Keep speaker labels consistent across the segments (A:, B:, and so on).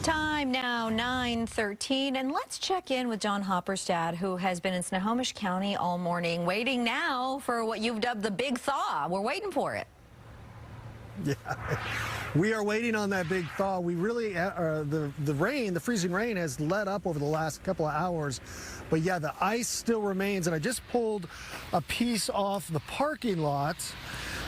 A: Time now 9:13, and let's check in with John Hopperstad, who has been in Snohomish County all morning, waiting now for what you've dubbed the big thaw. We're waiting for it.
B: Yeah, we are waiting on that big thaw. We really, the freezing rain has let up over the last couple of hours. But yeah, the ice still remains, and I just pulled a piece off the parking lot.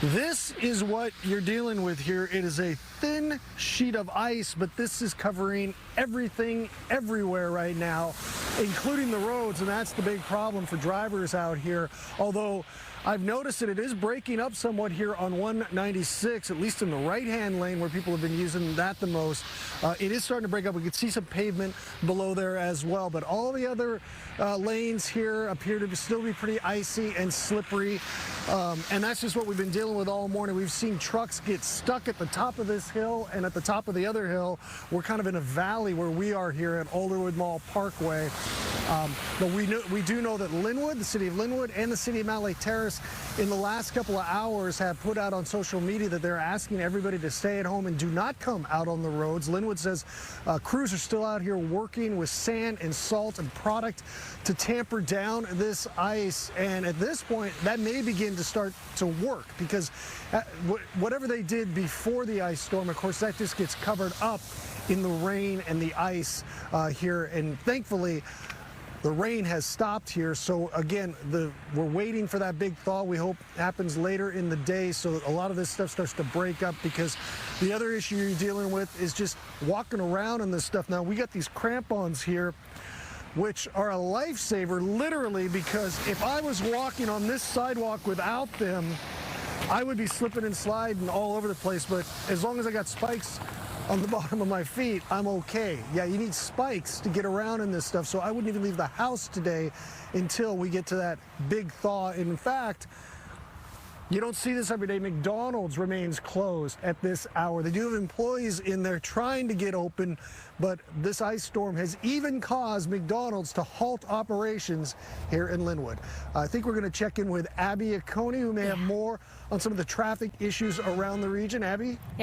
B: This is what you're dealing with here. It is a thin sheet of ice, but this is covering everything everywhere right now, including the roads, and that's the big problem for drivers out here. Although I've noticed that it is breaking up somewhat here on 196, at least in the right-hand lane where people have been using that the most. It is starting to break up. We can see some pavement below there as well, but all the other lanes here appear to still be pretty icy and slippery, and that's just what we've been dealing with all morning. We've seen trucks get stuck at the top of this hill and at the top of the other hill. We're kind of in a valley where we are here at Alderwood Mall Parkway. But we do know that Linwood, the city of Linwood, and the city of Mount Lake Terrace in the last couple of hours have put out on social media that they're asking everybody to stay at home and do not come out on the roads. Linwood says crews are still out here working with sand and salt and product to tamper down this ice. And at this point, that may begin to start to work, because whatever they did before the ice storm, of course, that just gets covered up in the rain and the ice here. And thankfully, the rain has stopped here, so again, we're waiting for that big thaw. We hope happens later in the day, so a lot of this stuff starts to break up, because the other issue you're dealing with is just walking around in this stuff. Now, we got these crampons here, which are a lifesaver, literally, because if I was walking on this sidewalk without them, I would be slipping and sliding all over the place. But as long as I got spikes on the bottom of my feet, I'm okay. Yeah, you need spikes to get around in this stuff, so I wouldn't even leave the house today until we get to that big thaw. And in fact, you don't see this every day. McDonald's remains closed at this hour. They do have employees in there trying to get open, but this ice storm has even caused McDonald's to halt operations here in Linwood. I think we're going to check in with Abby Aconi, who may have more on some of the traffic issues around the region. Abby?